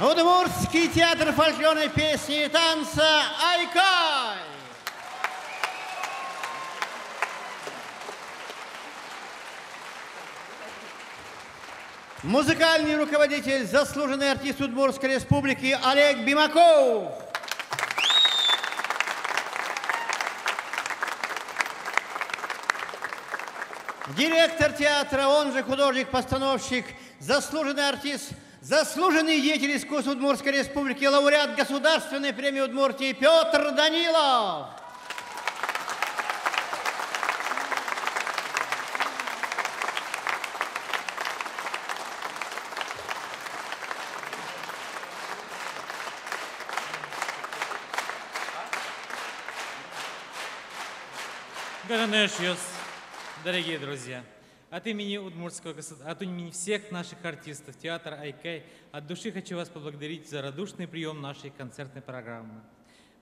Удмуртский театр фольклорной песни и танца «Айкай». Музыкальный руководитель, заслуженный артист Удмуртской республики Олег Бимаков. Директор театра, он же художник-постановщик, заслуженный артист, заслуженный деятель искусств Удмуртской республики, лауреат Государственной премии Удмуртии Петр Данилов. Дорогие друзья, от имени от имени всех наших артистов театра «Айкай» от души хочу вас поблагодарить за радушный прием нашей концертной программы.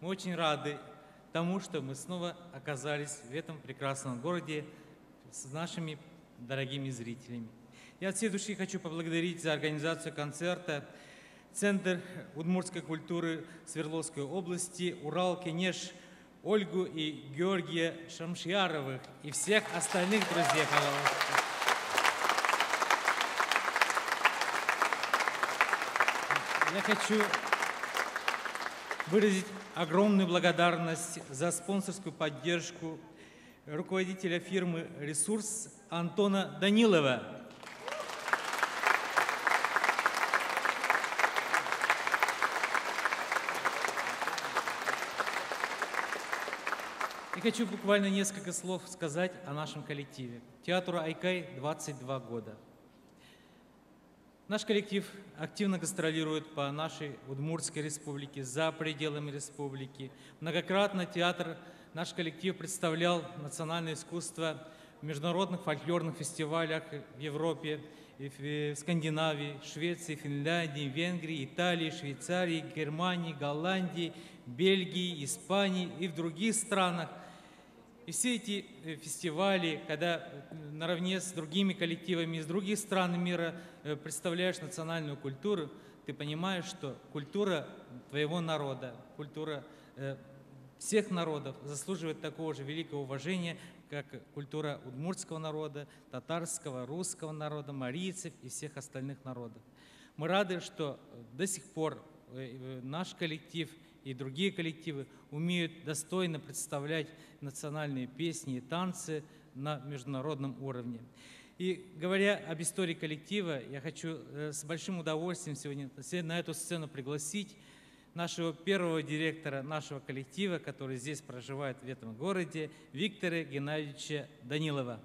Мы очень рады тому, что мы снова оказались в этом прекрасном городе с нашими дорогими зрителями. Я от всей души хочу поблагодарить за организацию концерта Центр удмуртской культуры Свердловской области, Урал-Кенеш, Ольгу и Георгия Шамшияровых и всех остальных друзей. Я хочу выразить огромную благодарность за спонсорскую поддержку руководителя фирмы «Ресурс» Антона Данилова. И хочу буквально несколько слов сказать о нашем коллективе. Театру «Айкай» 22 года. Наш коллектив активно гастролирует по нашей Удмуртской республике, за пределами республики. Многократно наш коллектив представлял национальное искусство в международных фольклорных фестивалях в Европе, в Скандинавии, Швеции, Финляндии, Венгрии, Италии, Швейцарии, Германии, Голландии, Бельгии, Испании и в других странах. И все эти фестивали, когда наравне с другими коллективами из других стран мира представляешь национальную культуру, ты понимаешь, что культура твоего народа, культура всех народов заслуживает такого же великого уважения, как культура удмуртского народа, татарского, русского народа, марийцев и всех остальных народов. Мы рады, что до сих пор наш коллектив и другие коллективы умеют достойно представлять национальные песни и танцы на международном уровне. И говоря об истории коллектива, я хочу с большим удовольствием сегодня на эту сцену пригласить нашего первого директора нашего коллектива, который здесь проживает в этом городе, Виктора Геннадьевича Данилова.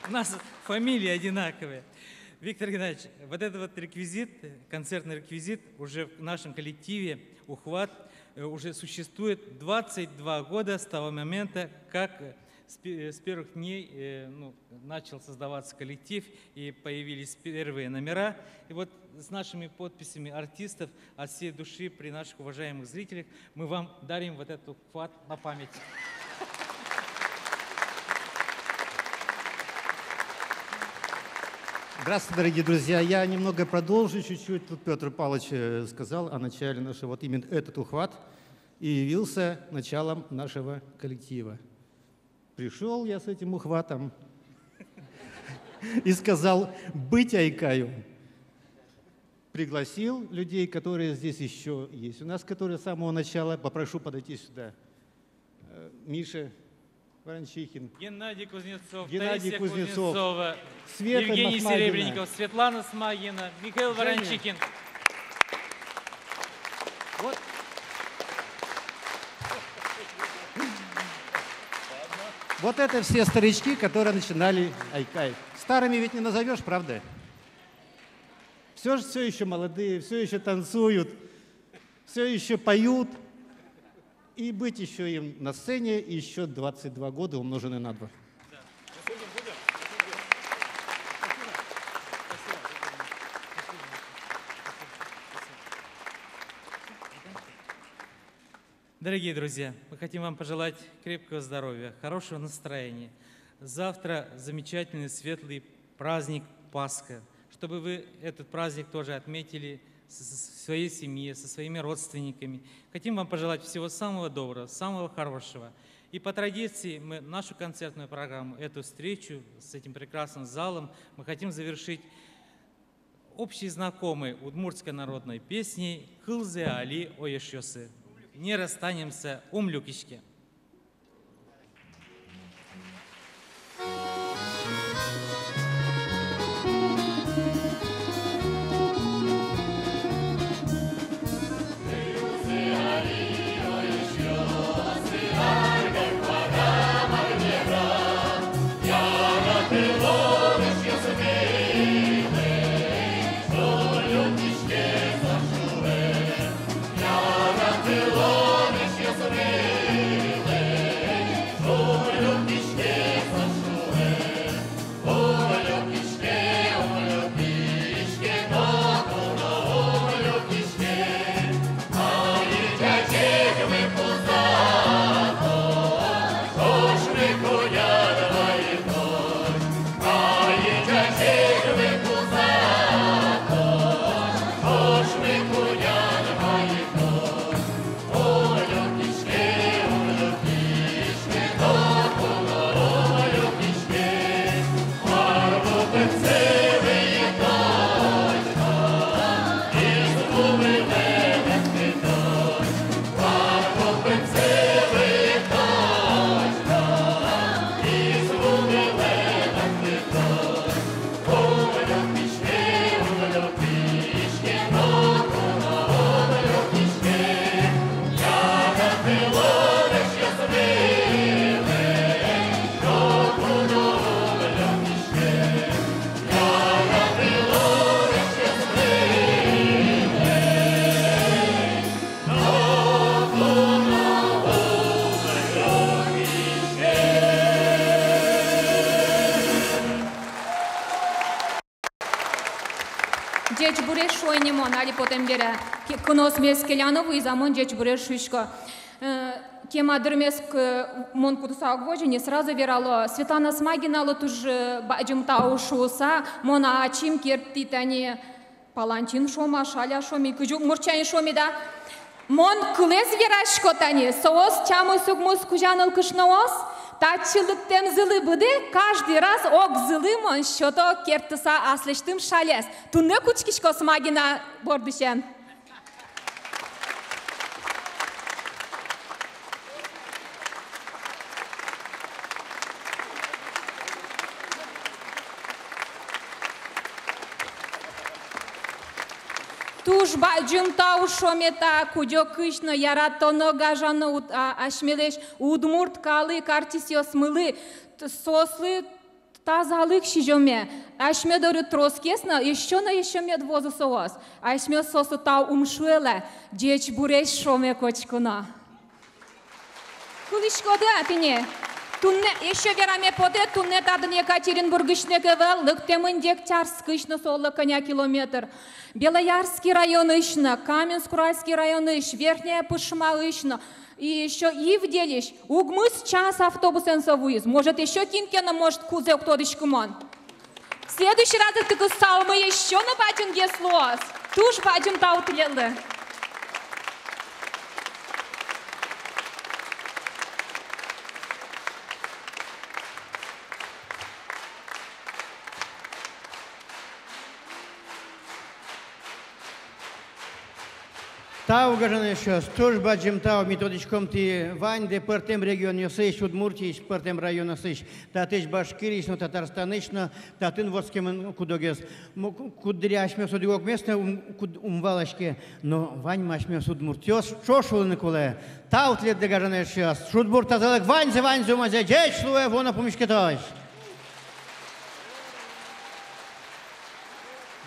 У нас фамилии одинаковые. Виктор Геннадьевич, вот этот вот реквизит, концертный реквизит уже в нашем коллективе «Ухват» уже существует 22 года с того момента, как с первых дней начал создаваться коллектив и появились первые номера. И вот с нашими подписями артистов от всей души при наших уважаемых зрителях мы вам дарим вот этот «Ухват» на память. Здравствуйте, дорогие друзья. Я немного продолжу чуть-чуть. Тут Петр Павлович сказал о начале нашего, вот именно этот ухват и явился началом нашего коллектива. Пришел я с этим ухватом и сказал быть Айкаю. Пригласил людей, которые здесь еще есть. У нас, которые с самого начала, попрошу подойти сюда. Миша Ворончихин, Геннадий Кузнецов, Геннадий Таисия Кузнецов, Кузнецова, Света Евгений Махмагина, Серебренников, Светлана Смагина, Михаил Ворончихин. Вот это все старички, которые начинали Айкай. Старыми ведь не назовешь, правда? Все еще молодые, все еще танцуют, все еще поют. И быть еще им на сцене еще 22 года, умноженные на 2. Дорогие друзья, мы хотим вам пожелать крепкого здоровья, хорошего настроения. Завтра замечательный светлый праздник Пасха, чтобы вы этот праздник тоже отметили в своей семье, со своими родственниками. Хотим вам пожелать всего самого доброго, самого хорошего. И по традиции мы нашу концертную программу, эту встречу с этим прекрасным залом, мы хотим завершить общей знакомой удмуртской народной песней «Кылзе али оешёсы». Не расстанемся, умлюкишки. Dzieci bureš šojnimo, ali potem bere, knos meskelianovu i zamon dzieci bureš šuško. Кема дырмеск мон кудусак вожине сразу верало. Светлана Смагинала туж баджим таушуса, мона ачим кертитани палантин шома, шаля шоми, кujу мурчайн шоми да. Мон кылез верашко тани, соос чамы сугмус кужаныл кышноос, татчылыктен зылы быды, каждый раз ок зылы мон шото кертыса аслыштым шалес. Тунне кучкишко Смагина бордышен. Туж баджым тау шомета, кудё кышно яратоно гажано ашмелеш удмурт калы картисио смылы, сослы тазалык шижоме. Ашмедоры троскесно, еще мед возу соос. Ашмед сосу тау умшуэлэ, деч буреш шоме кочкуна. Кулишкоды атыне. Тунне еще вераме поде, тунне тадын Екатеринбургышне кевел, лыктемын дектярск кышно солы коня километр. Белоярский район ищно, Каменск-Уральский район ищ, Верхняя Пышма ищно. И еще Ивделищ, угмыс час автобусен совуиз. Может еще кинкена, может кузе кто-дышкумон. В следующий раз это салмы еще на батин геслос. Туж батин таутлелы. Тау гажан еще, тоже баджим тау методичком ты вань, де пертем регион сыш, Удмуртий, пертем района сыш, татыш Башкирич, но Татарстаныч, но татын ворским кудогес, кудряш мес удигок место умвалочке, но вань маш мес Удмуртиос, шошу Николе, таут лет де гажан еще, шудбур тазалек вань зумазе, джеч луэ вона помешкеташ.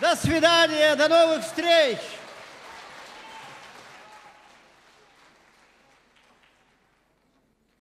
До свидания, до новых встреч!